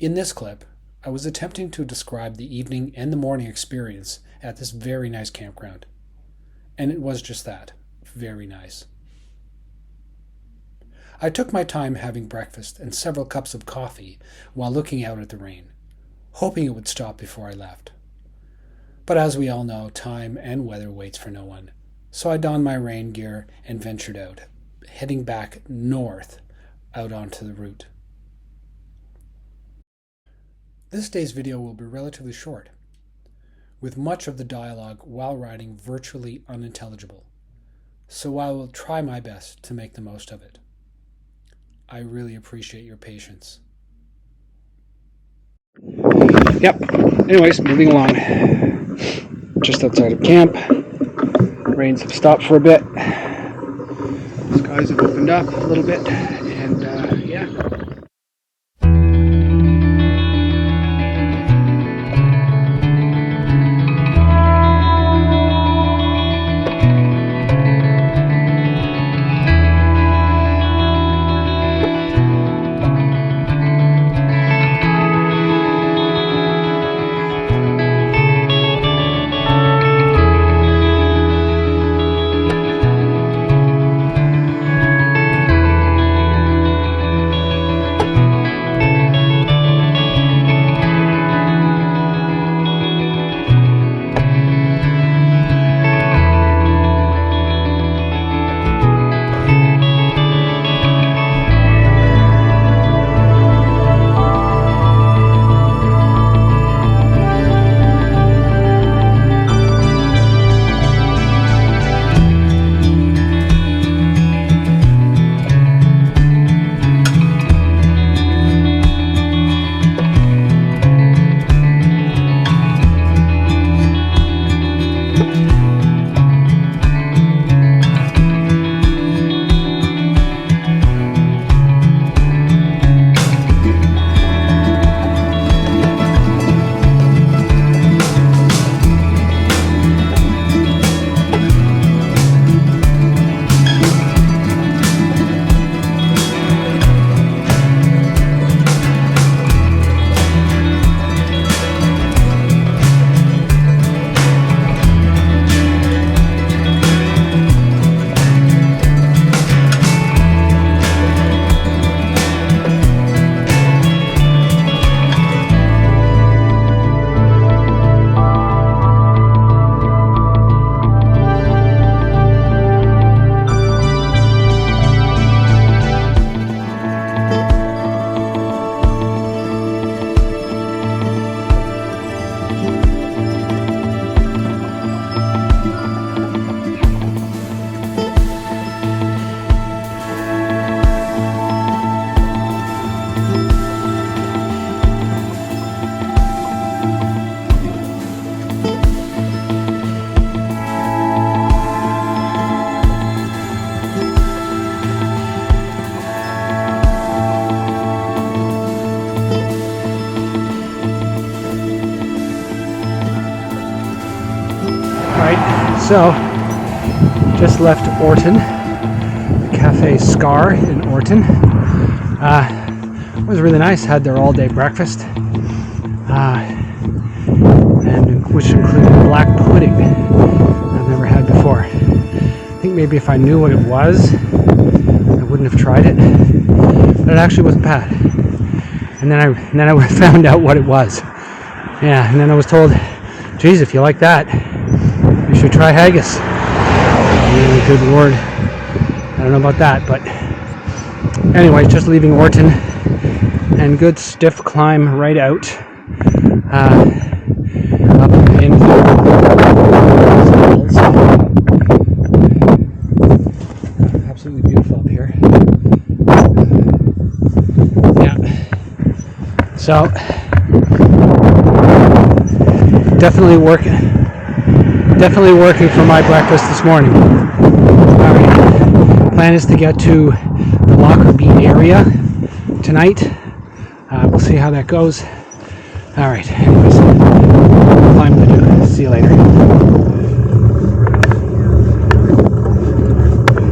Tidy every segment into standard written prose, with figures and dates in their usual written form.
In this clip, I was attempting to describe the evening and the morning experience at this very nice campground. And it was just that, very nice. I took my time having breakfast and several cups of coffee while looking out at the rain, hoping it would stop before I left. But as we all know, time and weather waits for no one, so I donned my rain gear and ventured out, heading back north out onto the route. This day's video will be relatively short, with much of the dialogue while riding virtually unintelligible, so I will try my best to make the most of it. I really appreciate your patience. Yep, anyways, moving along. Just outside of camp. Rains have stopped for a bit. Skies have opened up a little bit, and yeah. So, just left Orton, the Cafe Scar in Orton. It was really nice. Had their all-day breakfast, and which included black pudding I've never had before. I think maybe if I knew what it was, I wouldn't have tried it. But it actually wasn't bad. And then I found out what it was. Yeah, and then I was told, geez, if you like that, you should try haggis. Yeah, good lord. I don't know about that, but anyway, just leaving Orton and good stiff climb right out up in absolutely beautiful up here. Yeah. So definitely working for my breakfast this morning. Alright, plan is to get to the Lockerbie area tonight. We'll see how that goes. Alright, anyways, climb to do. See you later.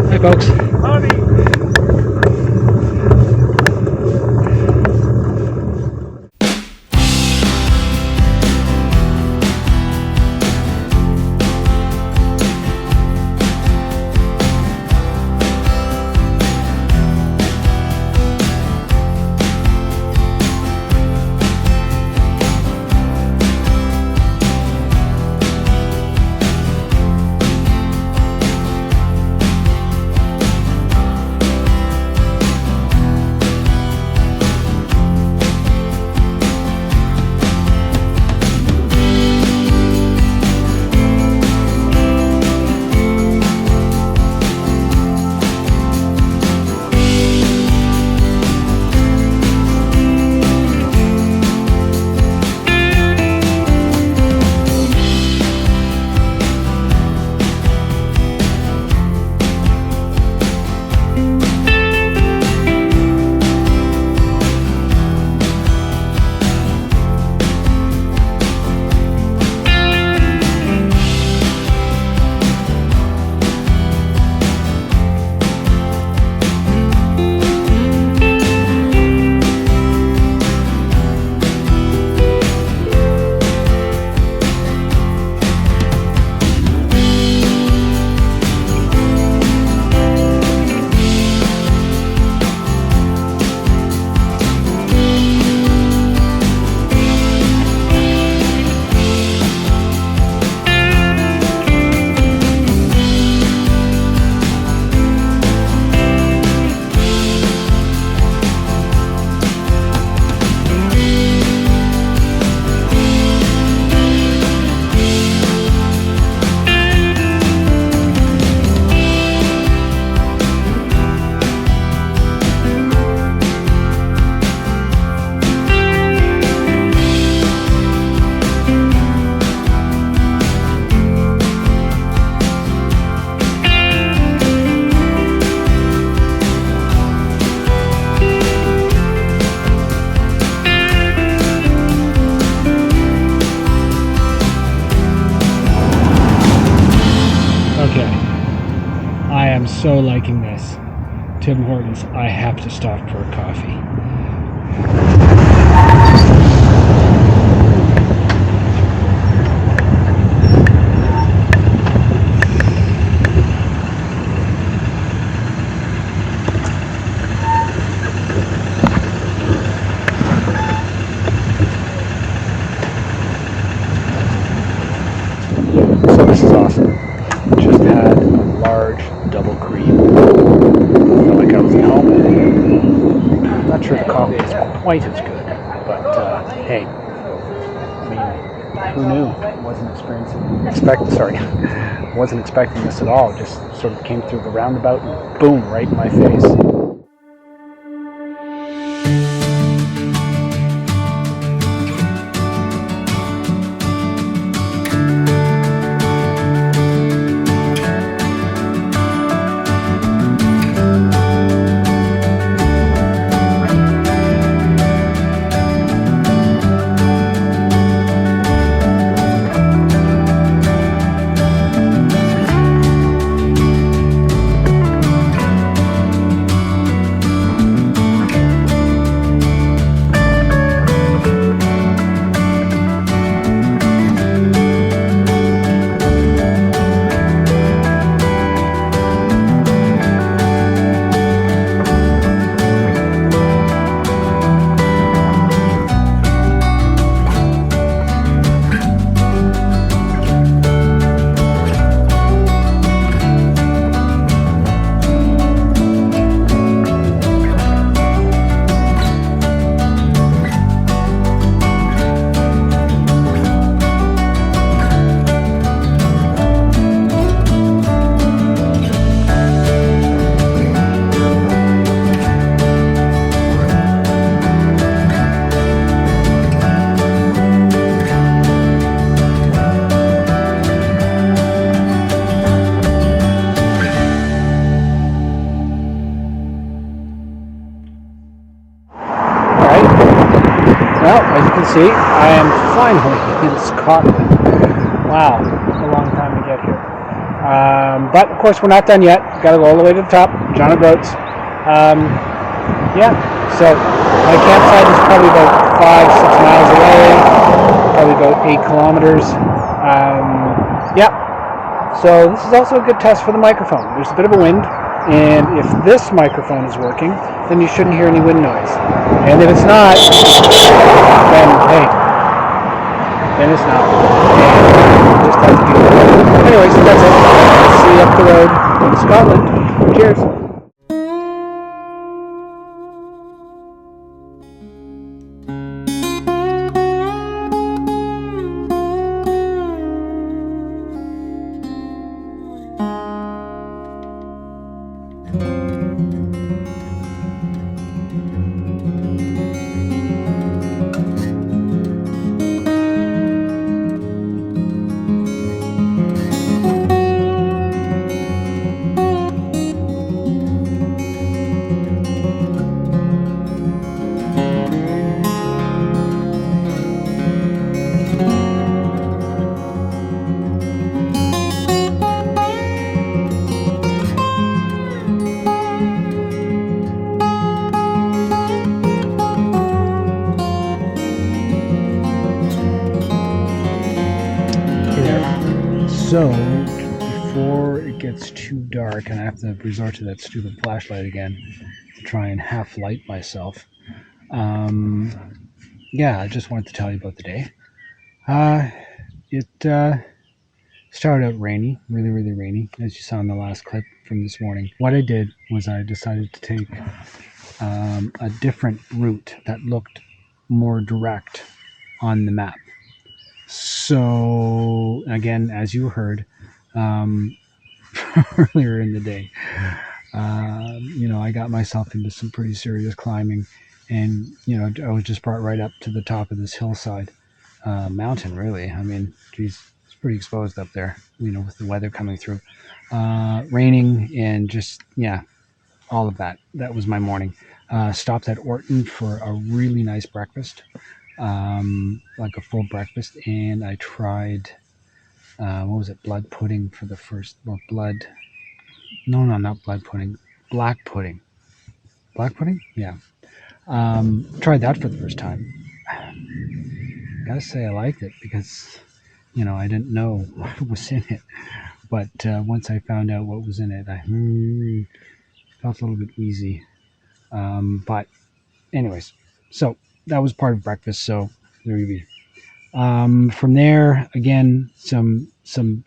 Hi folks. so liking this. Tim Hortons, I have to stop for a coffee. So this is awesome. Just had a large double cream. I felt like I was at home. I'm not sure the coffee is quite as good, but hey, I mean, who knew? Wasn't expecting this at all. Just sort of came through the roundabout and boom, right in my face. Well, as you can see, I am finally in Scotland. Wow, a long time to get here. But of course, we're not done yet. Got to go all the way to the top, John O'Groats. Yeah, so my campsite is probably about 5-6 miles away, probably about 8 kilometers. Yeah, so this is also a good test for the microphone. There's a bit of a wind, and if this microphone is working, then you shouldn't hear any wind noise. And if it's not, then hey, then it's not. And just has to be. Anyways, that's it. See you up the road in Scotland. Cheers. So, before it gets too dark, and I have to resort to that stupid flashlight again to try and half light myself, yeah, I just wanted to tell you about the day. It started out rainy, really, really rainy, as you saw in the last clip from this morning. What I did was I decided to take a different route that looked more direct on the map. So, again, as you heard earlier in the day, I got myself into some pretty serious climbing, and I was just brought right up to the top of this hillside mountain. Really, I mean, geez, it's pretty exposed up there. With the weather coming through, raining, and just all of that. That was my morning. Stopped at Orton for a really nice breakfast. Like a full breakfast, and I tried blood pudding for the first, or blood No, no, not blood pudding. Black pudding. Black pudding? Yeah. Tried that for the first time. Gotta say I liked it because, I didn't know what was in it. But once I found out what was in it, I felt a little bit wheezy. But anyways, so that was part of breakfast. So there you be. From there, again, some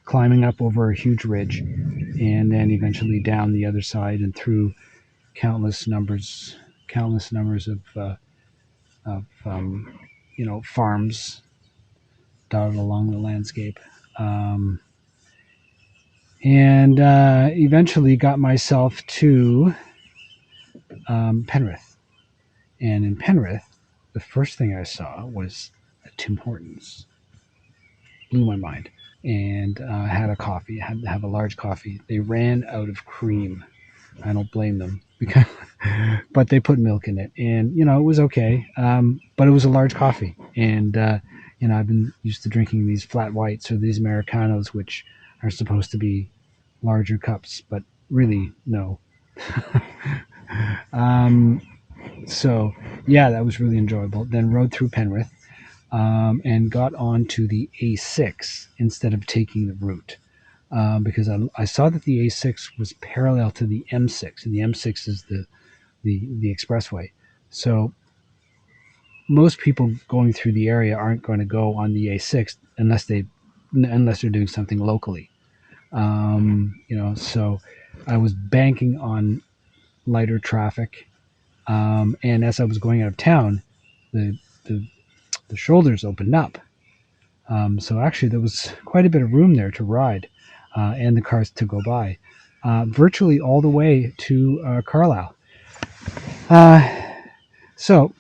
climbing up over a huge ridge, and then eventually down the other side and through countless numbers of farms dotted along the landscape, um, and eventually got myself to Penrith. And in Penrith, the first thing I saw was a Tim Hortons. Blew my mind. And I had a coffee. I had to have a large coffee. They ran out of cream. I don't blame them because, but they put milk in it, and it was okay. But it was a large coffee, and I've been used to drinking these flat whites or these Americanos, which are supposed to be larger cups, but really no. um, so yeah, that was really enjoyable. Then rode through Penrith, and got onto the A6 instead of taking the route. Because I saw that the A6 was parallel to the M6, and the M6 is the expressway. So most people going through the area aren't going to go on the A6 unless they're doing something locally. So I was banking on lighter traffic, and as I was going out of town, the the, the shoulders opened up. So actually, there was quite a bit of room there to ride, and the cars to go by, virtually all the way to Carlisle. Uh, so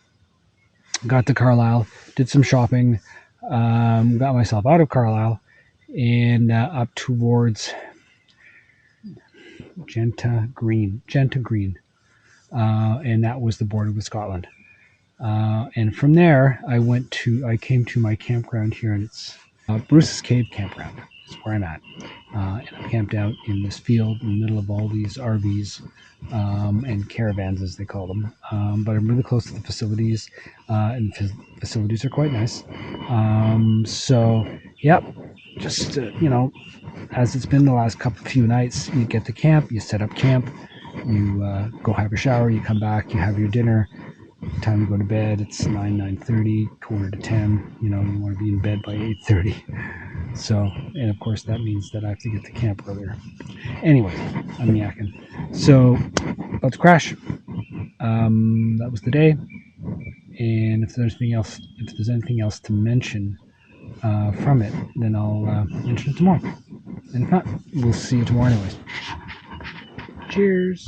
got to Carlisle, did some shopping, got myself out of Carlisle, and up towards Genta Green, and that was the border with Scotland. And from there, I came to my campground here, and it's Bruce's Cave Campground. Is where I'm at. And I'm camped out in this field in the middle of all these RVs, and caravans, as they call them. But I'm really close to the facilities, and facilities are quite nice. So, yep, just as it's been the last few nights, you get to camp, you set up camp, you go have a shower, you come back, you have your dinner. Time to go to bed. It's 9:30, quarter to 10. You want to be in bed by 8:30. So, and of course, that means that I have to get to camp earlier. Anyway, I'm yakking. So, let's crash. That was the day. And if there's anything else to mention from it, then I'll mention it tomorrow. And if not, we'll see you tomorrow anyways. Cheers.